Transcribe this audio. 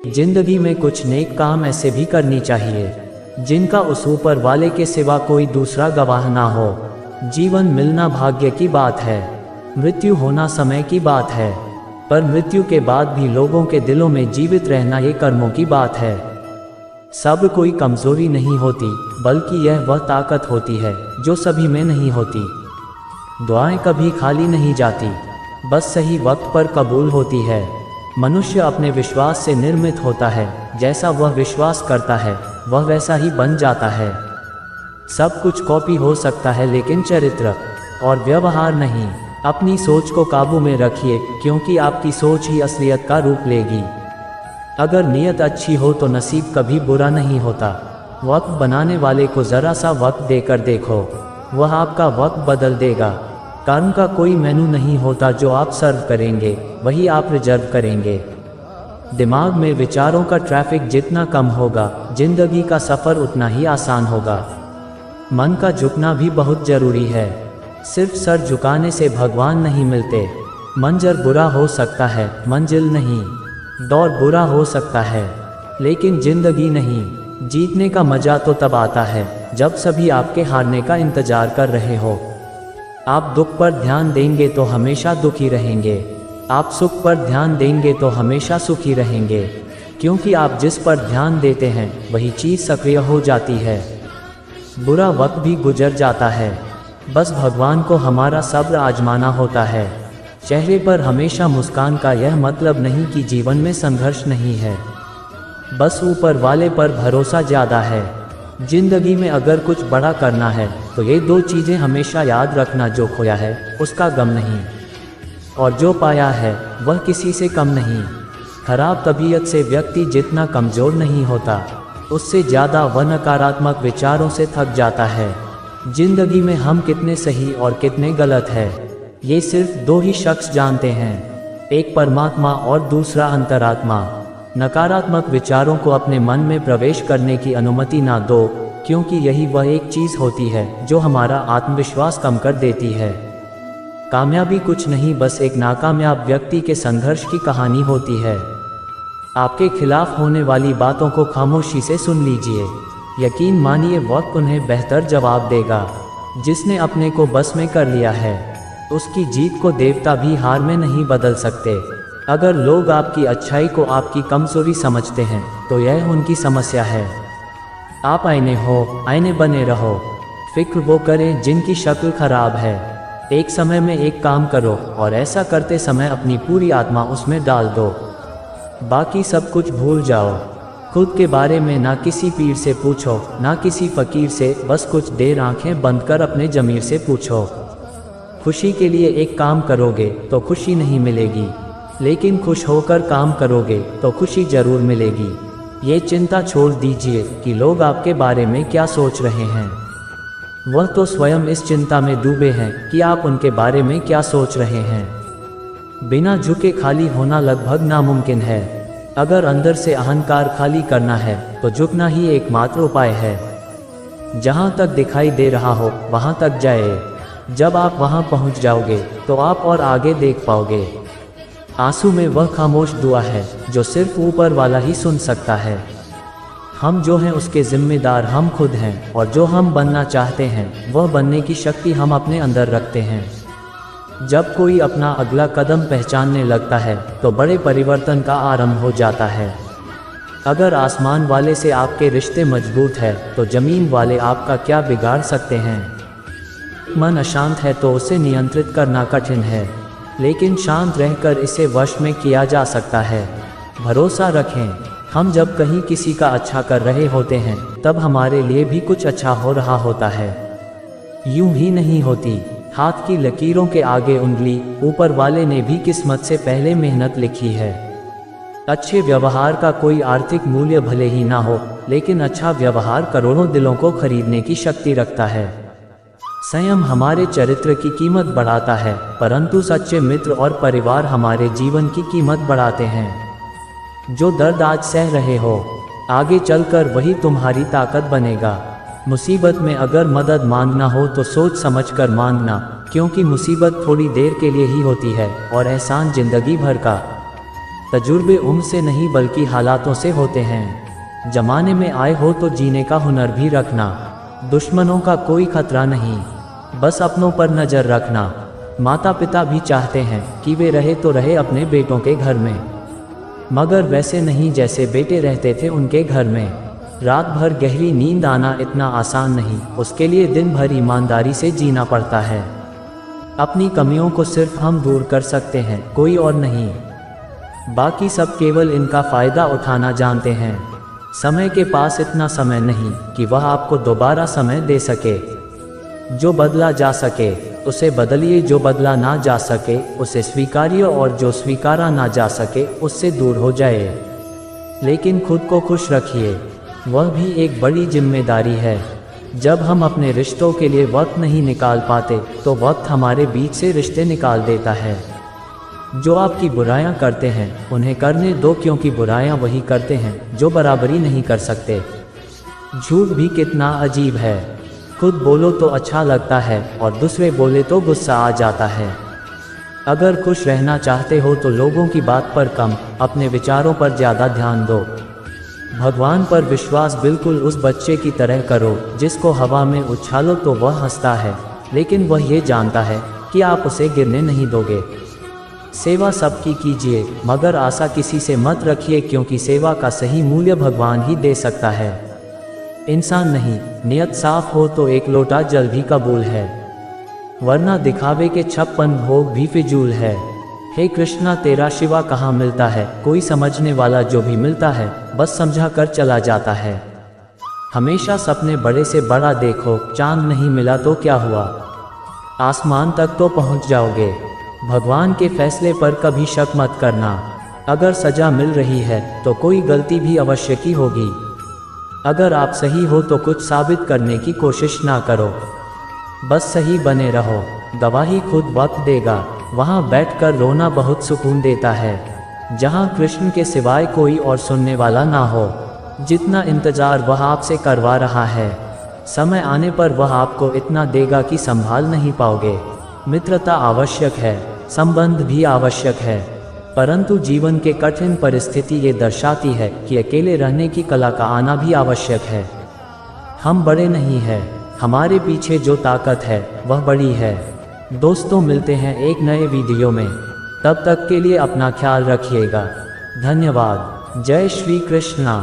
जिंदगी में कुछ नेक काम ऐसे भी करनी चाहिए जिनका उस ऊपर वाले के सिवा कोई दूसरा गवाह ना हो। जीवन मिलना भाग्य की बात है, मृत्यु होना समय की बात है, पर मृत्यु के बाद भी लोगों के दिलों में जीवित रहना ये कर्मों की बात है। सब कोई कमजोरी नहीं होती, बल्कि यह वह ताकत होती है जो सभी में नहीं होती। दुआएं कभी खाली नहीं जाती, बस सही वक्त पर कबूल होती है। मनुष्य अपने विश्वास से निर्मित होता है, जैसा वह विश्वास करता है वह वैसा ही बन जाता है। सब कुछ कॉपी हो सकता है लेकिन चरित्र और व्यवहार नहीं। अपनी सोच को काबू में रखिए, क्योंकि आपकी सोच ही असलियत का रूप लेगी। अगर नीयत अच्छी हो तो नसीब कभी बुरा नहीं होता। वक्त बनाने वाले को ज़रा सा वक्त देकर देखो, वह आपका वक्त बदल देगा। कर्म का कोई मेनू नहीं होता, जो आप सर्व करेंगे वही आप रिजर्व करेंगे। दिमाग में विचारों का ट्रैफिक जितना कम होगा, जिंदगी का सफ़र उतना ही आसान होगा। मन का झुकना भी बहुत ज़रूरी है। सिर्फ सर झुकाने से भगवान नहीं मिलते। मंजर बुरा हो सकता है, मंजिल नहीं। दौर बुरा हो सकता है, लेकिन जिंदगी नहीं। जीतने का मजा तो तब आता है जब सभी आपके हारने का इंतजार कर रहे हो। आप दुख पर ध्यान देंगे तो हमेशा दुखी रहेंगे, आप सुख पर ध्यान देंगे तो हमेशा सुखी रहेंगे, क्योंकि आप जिस पर ध्यान देते हैं वही चीज़ सक्रिय हो जाती है। बुरा वक्त भी गुजर जाता है, बस भगवान को हमारा सब्र आजमाना होता है। चेहरे पर हमेशा मुस्कान का यह मतलब नहीं कि जीवन में संघर्ष नहीं है, बस ऊपर वाले पर भरोसा ज़्यादा है। जिंदगी में अगर कुछ बड़ा करना है तो ये दो चीज़ें हमेशा याद रखना, जो खोया है उसका गम नहीं, और जो पाया है वह किसी से कम नहीं। खराब तबीयत से व्यक्ति जितना कमज़ोर नहीं होता, उससे ज़्यादा वह नकारात्मक विचारों से थक जाता है। जिंदगी में हम कितने सही और कितने गलत है, ये सिर्फ दो ही शख्स जानते हैं, एक परमात्मा और दूसरा अंतरात्मा। नकारात्मक विचारों को अपने मन में प्रवेश करने की अनुमति ना दो, क्योंकि यही वह एक चीज़ होती है जो हमारा आत्मविश्वास कम कर देती है। कामयाबी कुछ नहीं, बस एक नाकामयाब व्यक्ति के संघर्ष की कहानी होती है। आपके खिलाफ होने वाली बातों को खामोशी से सुन लीजिए, यकीन मानिए वक्त उन्हें बेहतर जवाब देगा। जिसने अपने को बस में कर लिया है, उसकी जीत को देवता भी हार में नहीं बदल सकते। अगर लोग आपकी अच्छाई को आपकी कमजोरी समझते हैं तो यह उनकी समस्या है। आप आईने हो, आईने बने रहो। फिक्र वो करें जिनकी शक्ल खराब है। एक समय में एक काम करो और ऐसा करते समय अपनी पूरी आत्मा उसमें डाल दो, बाकी सब कुछ भूल जाओ। खुद के बारे में ना किसी पीर से पूछो, ना किसी फकीर से, बस कुछ देर आंखें बंद कर अपने जमीर से पूछो। खुशी के लिए एक काम करोगे तो खुशी नहीं मिलेगी, लेकिन खुश होकर काम करोगे तो खुशी जरूर मिलेगी। ये चिंता छोड़ दीजिए कि लोग आपके बारे में क्या सोच रहे हैं। वह तो स्वयं इस चिंता में डूबे हैं कि आप उनके बारे में क्या सोच रहे हैं। बिना झुके खाली होना लगभग नामुमकिन है। अगर अंदर से अहंकार खाली करना है तो झुकना ही एकमात्र उपाय है। जहाँ तक दिखाई दे रहा हो वहाँ तक जाए। जब आप वहाँ पहुँच जाओगे तो आप और आगे देख पाओगे। आंसू में वह खामोश दुआ है जो सिर्फ ऊपर वाला ही सुन सकता है। हम जो हैं उसके जिम्मेदार हम खुद हैं, और जो हम बनना चाहते हैं वह बनने की शक्ति हम अपने अंदर रखते हैं। जब कोई अपना अगला कदम पहचानने लगता है तो बड़े परिवर्तन का आरंभ हो जाता है। अगर आसमान वाले से आपके रिश्ते मजबूत है तो ज़मीन वाले आपका क्या बिगाड़ सकते हैं। मन अशांत है तो उसे नियंत्रित करना कठिन है, लेकिन शांत रहकर इसे वश में किया जा सकता है। भरोसा रखें, हम जब कहीं किसी का अच्छा कर रहे होते हैं तब हमारे लिए भी कुछ अच्छा हो रहा होता है। यूं ही नहीं होती। हाथ की लकीरों के आगे उंगली, ऊपर वाले ने भी किस्मत से पहले मेहनत लिखी है। अच्छे व्यवहार का कोई आर्थिक मूल्य भले ही ना हो, लेकिन अच्छा व्यवहार करोड़ों दिलों को खरीदने की शक्ति रखता है। संयम हमारे चरित्र की कीमत बढ़ाता है, परंतु सच्चे मित्र और परिवार हमारे जीवन की कीमत बढ़ाते हैं। जो दर्द आज सह रहे हो, आगे चलकर वही तुम्हारी ताकत बनेगा। मुसीबत में अगर मदद मांगना हो तो सोच समझकर मांगना, क्योंकि मुसीबत थोड़ी देर के लिए ही होती है और एहसान जिंदगी भर का। तजुर्बे उम्र से नहीं बल्कि हालातों से होते हैं। जमाने में आए हो तो जीने का हुनर भी रखना। दुश्मनों का कोई खतरा नहीं, बस अपनों पर नज़र रखना। माता पिता भी चाहते हैं कि वे रहे तो रहे अपने बेटों के घर में, मगर वैसे नहीं जैसे बेटे रहते थे उनके घर में। रात भर गहरी नींद आना इतना आसान नहीं, उसके लिए दिन भर ईमानदारी से जीना पड़ता है। अपनी कमियों को सिर्फ हम दूर कर सकते हैं, कोई और नहीं। बाकी सब केवल इनका फ़ायदा उठाना जानते हैं। समय के पास इतना समय नहीं कि वह आपको दोबारा समय दे सके। जो बदला जा सके उसे बदलिए, जो बदला ना जा सके उसे स्वीकारिए, और जो स्वीकारा ना जा सके उससे दूर हो जाए। लेकिन खुद को खुश रखिए, वह भी एक बड़ी जिम्मेदारी है। जब हम अपने रिश्तों के लिए वक्त नहीं निकाल पाते तो वक्त हमारे बीच से रिश्ते निकाल देता है। जो आपकी बुराइयां करते हैं उन्हें करने दो, क्योंकि बुराइयां वही करते हैं जो बराबरी नहीं कर सकते। झूठ भी कितना अजीब है, खुद बोलो तो अच्छा लगता है और दूसरे बोले तो गुस्सा आ जाता है। अगर खुश रहना चाहते हो तो लोगों की बात पर कम, अपने विचारों पर ज़्यादा ध्यान दो। भगवान पर विश्वास बिल्कुल उस बच्चे की तरह करो जिसको हवा में उछालो तो वह हंसता है, लेकिन वह ये जानता है कि आप उसे गिरने नहीं दोगे। सेवा सबकी कीजिए, मगर आशा किसी से मत रखिए, क्योंकि सेवा का सही मूल्य भगवान ही दे सकता है, इंसान नहीं। नियत साफ हो तो एक लोटा जल भी कबूल है, वरना दिखावे के 56 भोग भी फिजूल है। हे कृष्णा, तेरा शिवा कहाँ मिलता है? कोई समझने वाला जो भी मिलता है बस समझा कर चला जाता है। हमेशा सपने बड़े से बड़ा देखो, चांद नहीं मिला तो क्या हुआ, आसमान तक तो पहुँच जाओगे। भगवान के फैसले पर कभी शक मत करना। अगर सजा मिल रही है तो कोई गलती भी अवश्य की होगी। अगर आप सही हो तो कुछ साबित करने की कोशिश ना करो, बस सही बने रहो। गवाही खुद वक्त देगा। वहाँ बैठकर रोना बहुत सुकून देता है, जहाँ कृष्ण के सिवाय कोई और सुनने वाला ना हो। जितना इंतज़ार वह आपसे करवा रहा है, समय आने पर वह आपको इतना देगा कि संभाल नहीं पाओगे। मित्रता आवश्यक है, संबंध भी आवश्यक है, परंतु जीवन के कठिन परिस्थिति ये दर्शाती है कि अकेले रहने की कला का आना भी आवश्यक है। हम बड़े नहीं हैं, हमारे पीछे जो ताकत है वह बड़ी है। दोस्तों, मिलते हैं एक नए वीडियो में, तब तक के लिए अपना ख्याल रखिएगा। धन्यवाद। जय श्री कृष्णा।